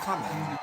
coming.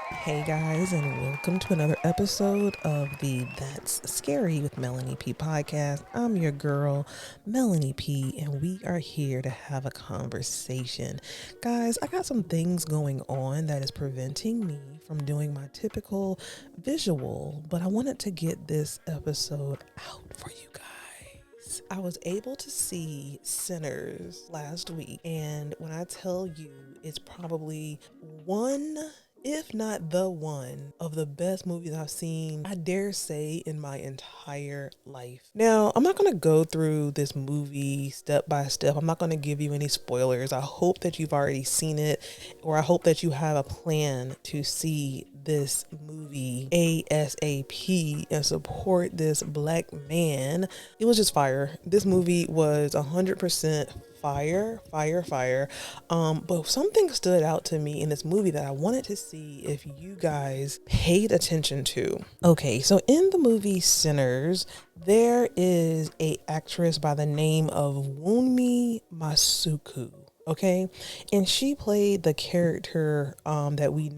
Hey guys, and welcome to another episode of the That's Scary with Melanie P podcast. I'm your girl, Melanie P, and we are here to have a conversation. Guys, I got some things going on that is preventing me from doing my typical visual, but I wanted to get this episode out for you guys. I was able to see Sinners last week, and when I tell you, it's probably one, if not the one, of the best movies I've seen, I dare say, in my entire life. Now, I'm not going to go through this movie step by step. I'm not going to give you any spoilers. I hope that you've already seen it, or I hope that you have a plan to see this movie ASAP and support this black man. It was just fire. This movie was 100% fire. But something stood out to me in this movie that I wanted to see if you guys paid attention to. Okay, so in the movie Sinners, there is a actress by the name of Wunmi Masuku. Okay, and she played the character that we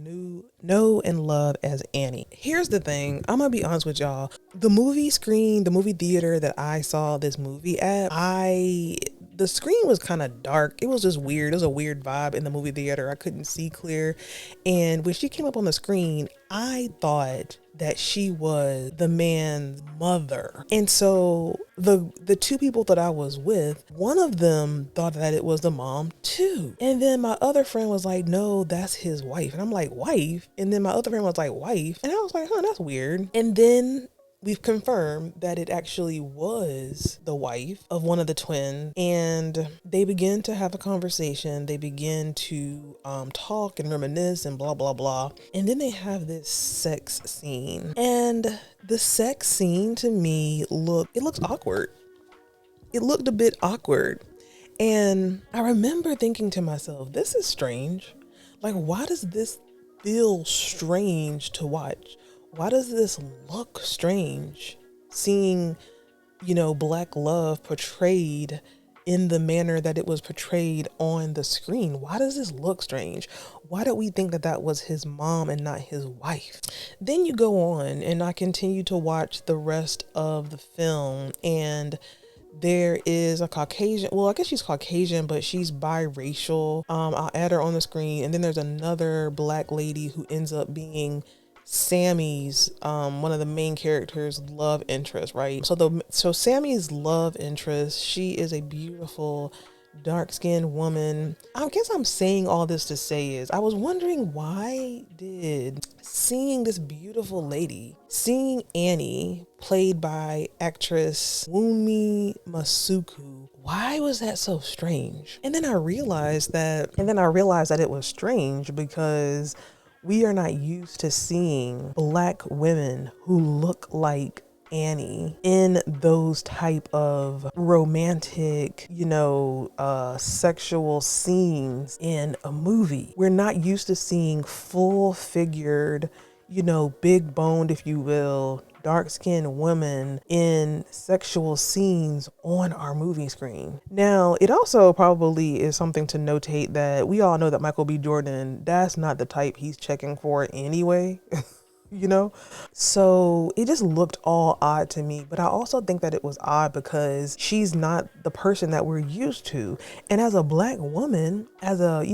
know and love as Annie. Here's the thing, I'm gonna be honest with y'all. The movie theater that I saw this movie at, the screen was kind of dark. It was just weird. It was a weird vibe in the movie theater. I couldn't see clear. And when she came up on the screen, I thought that she was the man's mother. And so the two people that I was with, one of them thought that it was the mom too. And then my other friend was like, no, that's his wife. And I'm like, wife? And then my other friend was like, wife? And I was like, huh, that's weird. And then we've confirmed that it actually was the wife of one of the twins, and they begin to have a conversation. They begin to talk and reminisce and blah blah blah, and then they have this sex scene. And the sex scene to me looks awkward. It looked a bit awkward, and I remember thinking to myself, "This is strange. Like, why does this feel strange to watch? Why does this look strange seeing, black love portrayed in the manner that it was portrayed on the screen? Why does this look strange? Why did we think that that was his mom and not his wife?" Then you go on, and I continue to watch the rest of the film, and there is a Caucasian, well, I guess she's Caucasian, but she's biracial. I'll add her on the screen. And then there's another black lady who ends up being Sammy's one of the main characters' love interest, right? So Sammy's love interest, she is a beautiful dark-skinned woman. I guess I'm saying all this to say is, I was wondering, why did seeing this beautiful lady, seeing Annie played by actress Wunmi Masuku, why was that so strange? And then I realized that it was strange because we are not used to seeing black women who look like Annie in those type of romantic, sexual scenes in a movie. We're not used to seeing full figured, big boned, if you will, dark-skinned women in sexual scenes on our movie screen. Now, it also probably is something to notate that we all know that Michael B. Jordan, that's not the type he's checking for anyway. So it just looked all odd to me. But I also think that it was odd because she's not the person that we're used to. And as a black woman, as a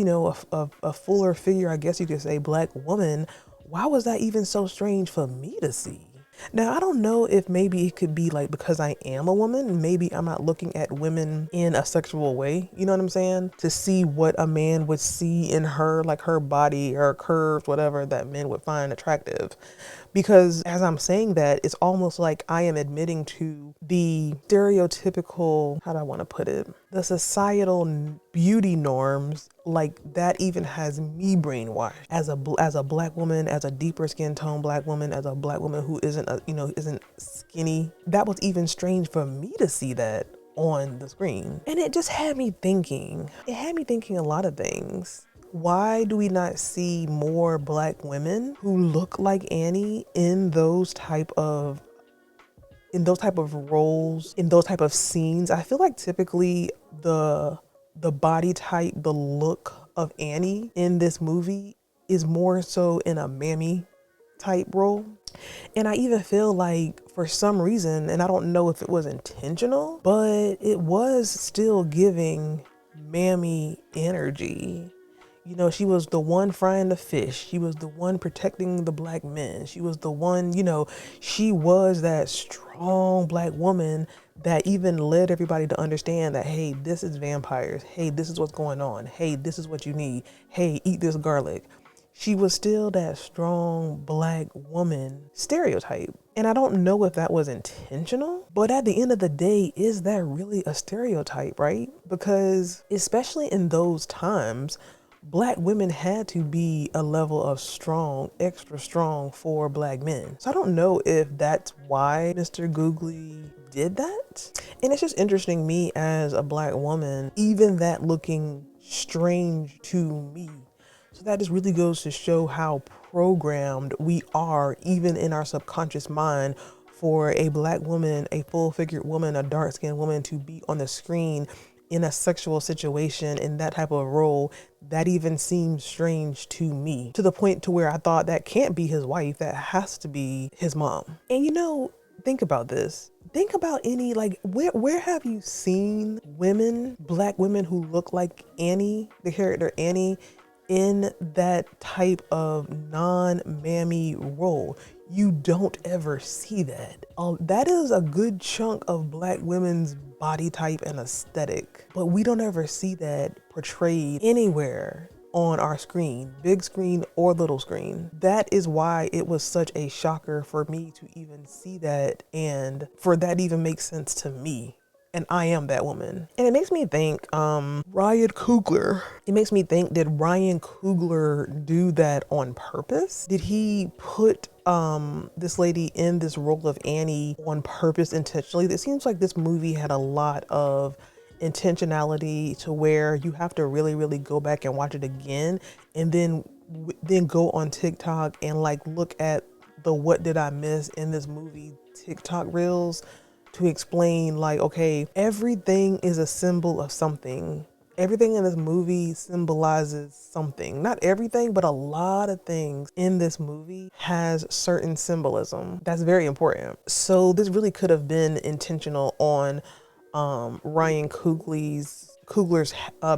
fuller figure, I guess you could say, black woman, why was that even so strange for me to see? Now, I don't know if maybe it could be like because I am a woman, maybe I'm not looking at women in a sexual way, you know what I'm saying? To see what a man would see in her, like her body, her curves, whatever that men would find attractive. Because as I'm saying that, it's almost like I am admitting to the stereotypical, how do I want to put it? The societal beauty norms, like that even has me brainwashed as a black woman, as a deeper skin tone black woman, as a black woman who isn't skinny. That was even strange for me to see that on the screen. And it just had me thinking. It had me thinking a lot of things. Why do we not see more black women who look like Annie in those type of roles, in those type of scenes? I feel like typically the body type, the look of Annie in this movie is more so in a mammy type role. And I even feel like for some reason, and I don't know if it was intentional, but it was still giving mammy energy. You know, she was the one frying the fish. She was the one protecting the black men. She was the one, you know, she was that strong black woman that even led everybody to understand that, hey, this is vampires. Hey, this is what's going on. Hey, this is what you need. Hey, eat this garlic. She was still that strong black woman stereotype. And I don't know if that was intentional, but at the end of the day, is that really a stereotype, right? Because especially in those times, black women had to be a level of strong, extra strong for black men. So I don't know if that's why Mr. Googly did that. And it's just interesting, me as a black woman, even that looking strange to me. So that just really goes to show how programmed we are, even in our subconscious mind, for a black woman, a full-figured woman, a dark-skinned woman to be on the screen in a sexual situation in that type of role. That even seems strange to me, to the point to where I thought that can't be his wife, that has to be his mom. And you know, think about this. Think about any, like, where have you seen women, black women who look like Annie, the character Annie, in that type of non-mammy role? You don't ever see that. That is a good chunk of black women's body type and aesthetic, but we don't ever see that portrayed anywhere on our screen, big screen or little screen. That is why it was such a shocker for me to even see that, and for that even makes sense to me. And I am that woman. And it makes me think, Ryan Coogler. It makes me think, did Ryan Coogler do that on purpose? Did he put this lady in this role of Annie on purpose, intentionally? It seems like this movie had a lot of intentionality, to where you have to really, really go back and watch it again, and then go on TikTok and like look at the what did I miss in this movie TikTok reels, to explain, like, okay, everything is a symbol of something. Everything in this movie symbolizes something. Not everything, but a lot of things in this movie has certain symbolism. That's very important. So this really could have been intentional on Ryan Coogler's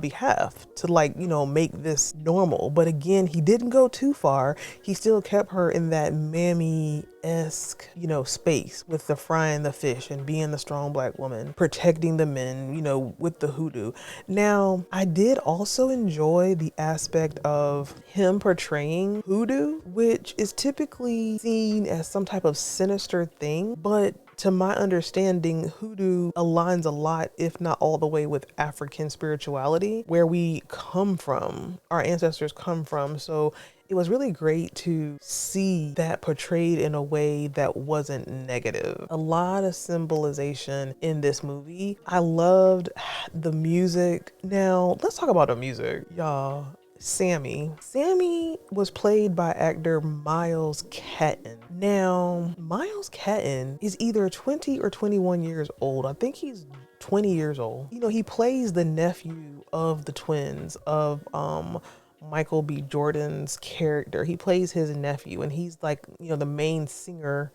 behalf, to, like, you know, make this normal. But again, he didn't go too far. He still kept her in that mammy-esque, you know, space with the frying the fish and being the strong black woman, protecting the men, you know, with the hoodoo. Now, I did also enjoy the aspect of him portraying hoodoo, which is typically seen as some type of sinister thing, but to my understanding, hoodoo aligns a lot, if not all the way, with African spirituality, where we come from, our ancestors come from. So it was really great to see that portrayed in a way that wasn't negative. A lot of symbolization in this movie. I loved the music. Now, let's talk about the music, y'all. Sammy was played by actor Miles Catton. Now, Miles Catton is either 20 or 21 years old. I think he's 20 years old. You know, he plays the nephew of the twins, of Michael B. Jordan's character. He plays his nephew, and he's like, you know, the main singer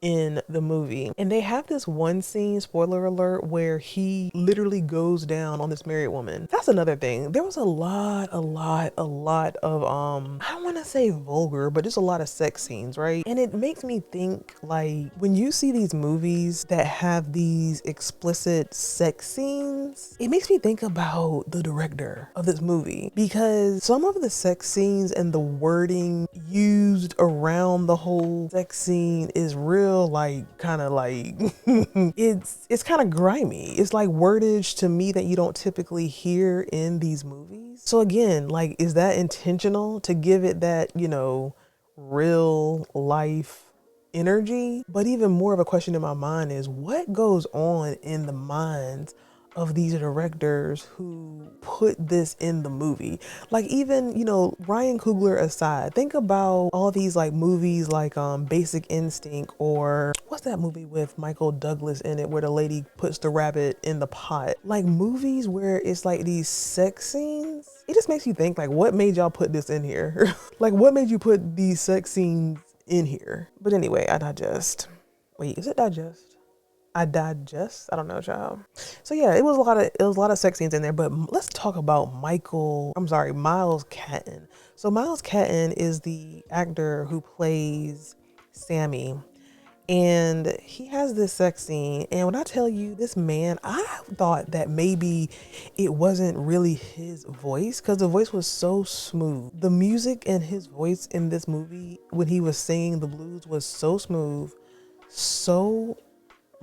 in the movie. And they have this one scene, spoiler alert, where he literally goes down on this married woman. That's another thing. There was a lot of I don't want to say vulgar, but just a lot of sex scenes, right? And it makes me think, like, when you see these movies that have these explicit sex scenes, it makes me think about the director of this movie, because some of the sex scenes and the wording used around the whole sex scene is real, like, kind of like it's kind of grimy. It's like wordage to me that you don't typically hear in these movies. So again, like, is that intentional to give it that, you know, real life energy? But even more of a question in my mind is, what goes on in the minds of these directors who put this in the movie. Like, even, you know, Ryan Coogler aside, think about all these like movies like Basic Instinct, or what's that movie with Michael Douglas in it where the lady puts the rabbit in the pot? Like movies where it's like these sex scenes. It just makes you think, like, what made y'all put this in here? Like, what made you put these sex scenes in here? But anyway, I digest. Wait, is it digest? I digest. I don't know, child. So yeah, it was a lot of sex scenes in there. But let's talk about Miles Catton. So Miles Catton is the actor who plays Sammy, and he has this sex scene. And when I tell you, this man, I thought that maybe it wasn't really his voice, because the voice was so smooth. The music and his voice in this movie when he was singing the blues was so smooth, so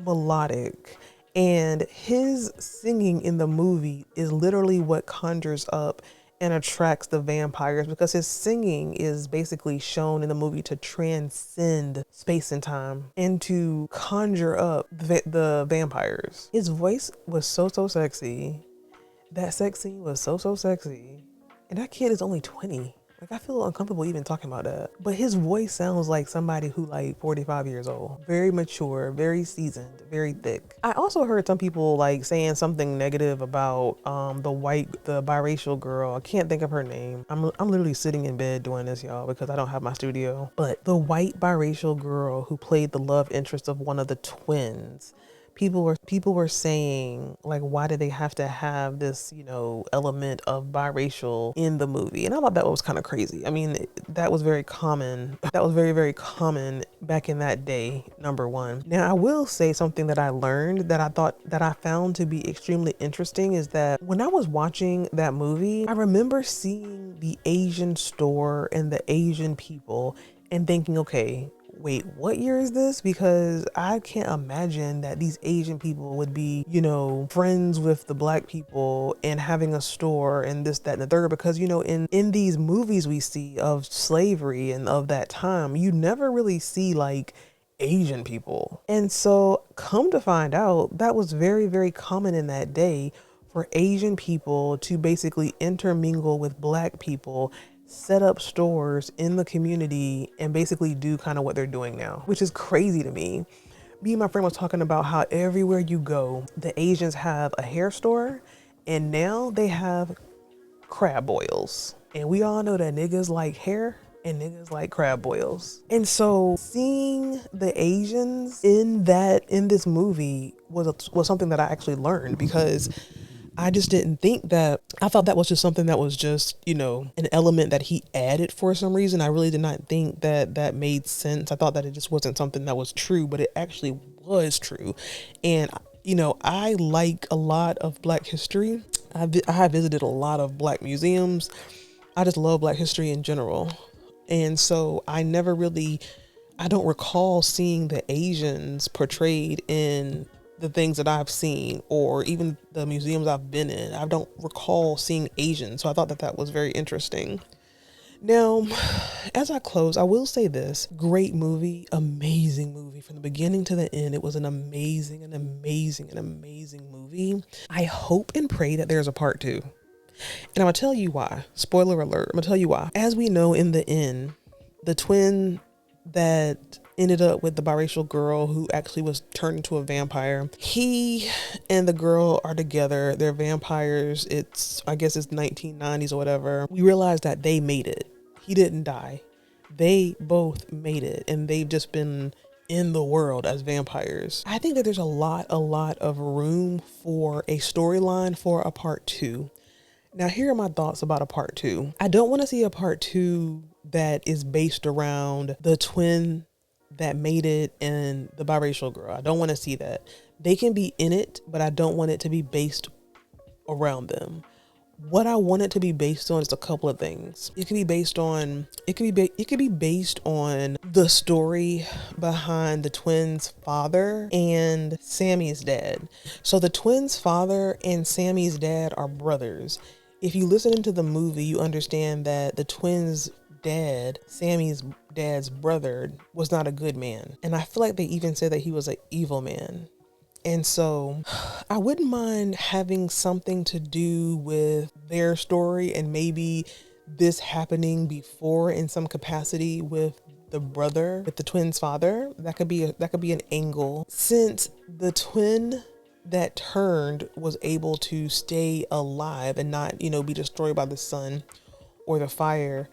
melodic, and his singing in the movie is literally what conjures up and attracts the vampires, because his singing is basically shown in the movie to transcend space and time and to conjure up the vampires. His voice was so sexy. That sex scene was so sexy, and that kid is only 20. Like, I feel uncomfortable even talking about that. But his voice sounds like somebody who like 45 years old. Very mature, very seasoned, very thick. I also heard some people like saying something negative about the biracial girl. I can't think of her name. I'm literally sitting in bed doing this, y'all, because I don't have my studio. But the white biracial girl who played the love interest of one of the twins, people were saying, like, why did they have to have this, you know, element of biracial in the movie? And I thought that was kind of crazy. I mean, that was very common. That was very common back in that day, number one. Now, I will say something that I learned that I found to be extremely interesting is that when I was watching that movie, I remember seeing the Asian store and the Asian people and thinking, okay, wait, what year is this? Because I can't imagine that these Asian people would be, you know, friends with the black people and having a store and this, that, and the third. Because, you know, in these movies we see of slavery and of that time, you never really see like Asian people. And so come to find out, that was very common in that day for Asian people to basically intermingle with black people, set up stores in the community, and basically do kind of what they're doing now, which is crazy to me. Me and my friend was talking about how everywhere you go, the Asians have a hair store, and now they have crab boils. And we all know that niggas like hair and niggas like crab boils. And so seeing the Asians in this movie was something that I actually learned, because I just didn't think that. I thought that was just something that was just, you know, an element that he added for some reason. I really did not think that made sense. I thought that it just wasn't something that was true, but it actually was true. And, you know, I like a lot of Black history. I have visited a lot of Black museums. I just love Black history in general. And so I don't recall seeing the Asians portrayed in the things that I've seen, or even the museums I've been in. I don't recall seeing Asians. So I thought that was very interesting. Now, as I close, I will say this: great movie, amazing movie from the beginning to the end. It was an amazing movie. I hope and pray that there's a part 2. And I'm gonna tell you why. Spoiler alert. I'm gonna tell you why. As we know, in the end, the twin that ended up with the biracial girl who actually was turned into a vampire, he and the girl are together. They're vampires. I guess it's 1990s or whatever. We realize that they made it. He didn't die. They both made it, and they've just been in the world as vampires. I think that there's a lot of room for a storyline for a part 2. Now, here are my thoughts about a part 2. I don't want to see a part 2 that is based around the twin that made it and the biracial girl. I don't want to see that. They can be in it, but I don't want it to be based around them. What I want it to be based on is a couple of things. It could be based on the story behind the twins' father and Sammy's dad. So the twins' father and Sammy's dad are brothers. If you listen into the movie, you understand that the twins' dad, Sammy's dad's brother, was not a good man. And I feel like they even said that he was an evil man. And so I wouldn't mind having something to do with their story and maybe this happening before in some capacity with the brother, with the twin's father. That could be an angle, since the twin that turned was able to stay alive and not, be destroyed by the sun or the fire.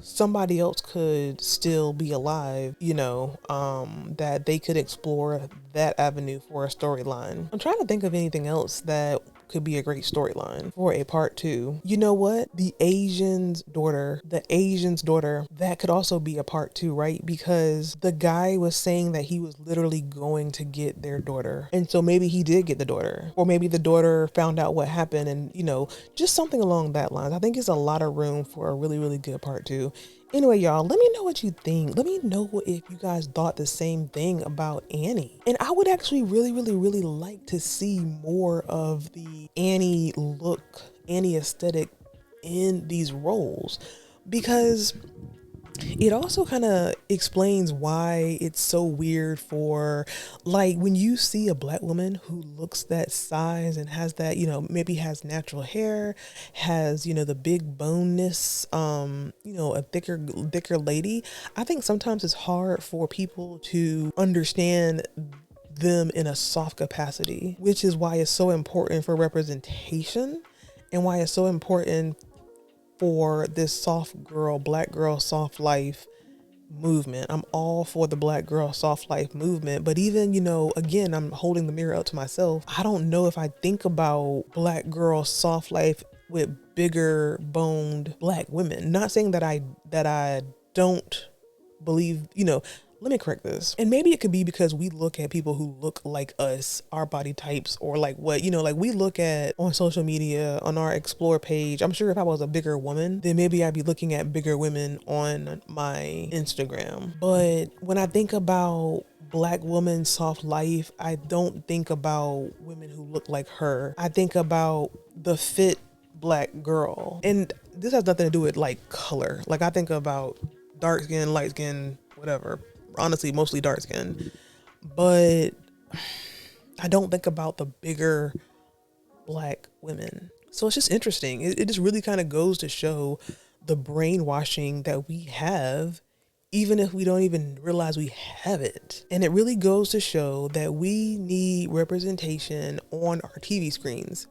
Somebody else could still be alive, that they could explore that avenue for a storyline. I'm trying to think of anything else that could be a great storyline for a part 2. You know what? The Asian's daughter, that could also be a part 2, right? Because the guy was saying that he was literally going to get their daughter. And so maybe he did get the daughter, or maybe the daughter found out what happened and, just something along that line. I think it's a lot of room for a really, really good part 2. Anyway, y'all, let me know what you think. Let me know if you guys thought the same thing about Annie. And I would actually really, really, really like to see more of the Annie look, Annie aesthetic in these roles, because it also kind of explains why it's so weird for, like, when you see a Black woman who looks that size and has that, maybe has natural hair, has, the big boneness, a thicker lady. I think sometimes it's hard for people to understand them in a soft capacity, which is why it's so important for representation and why it's so important for this soft girl, Black girl, soft life movement. I'm all for the Black girl, soft life movement. But even, again, I'm holding the mirror up to myself. I don't know if I think about Black girl, soft life with bigger boned Black women. Not saying that I don't believe, let me correct this. And maybe it could be because we look at people who look like us, our body types, or like what, like we look at on social media, on our explore page. I'm sure if I was a bigger woman, then maybe I'd be looking at bigger women on my Instagram. But when I think about Black woman, soft life, I don't think about women who look like her. I think about the fit Black girl. And this has nothing to do with like color. Like I think about dark skin, light skin, whatever. Honestly, mostly dark skin. But I don't think about the bigger Black women. So it's just interesting. It just really kind of goes to show the brainwashing that we have, even if we don't even realize we have it. And it really goes to show that we need representation on our TV screens.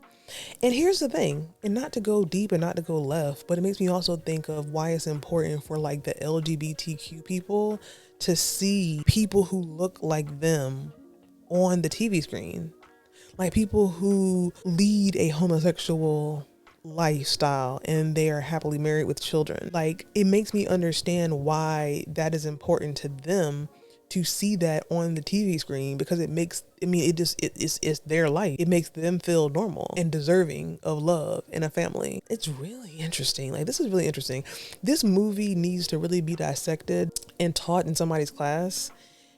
And here's the thing, and not to go deep and not to go left, but it makes me also think of why it's important for like the LGBTQ people to see people who look like them on the TV screen. Like people who lead a homosexual lifestyle and they are happily married with children. Like it makes me understand why that is important to them to see that on the TV screen, because it's their life. It makes them feel normal and deserving of love and a family. It's really interesting. Like this is really interesting. This movie needs to really be dissected and taught in somebody's class,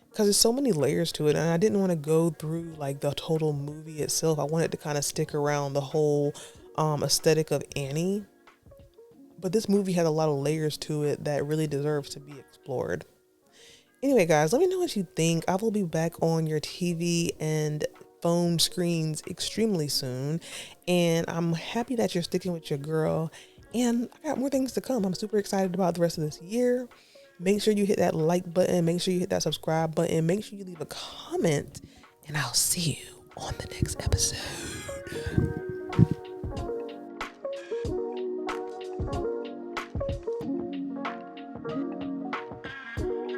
because there's so many layers to it. And I didn't want to go through like the total movie itself. I wanted to kind of stick around the whole aesthetic of Annie. But this movie had a lot of layers to it that really deserves to be explored. Anyway, guys, let me know what you think. I will be back on your TV and phone screens extremely soon. And I'm happy that you're sticking with your girl. And I got more things to come. I'm super excited about the rest of this year. Make sure you hit that like button. Make sure you hit that subscribe button. Make sure you leave a comment. And I'll see you on the next episode.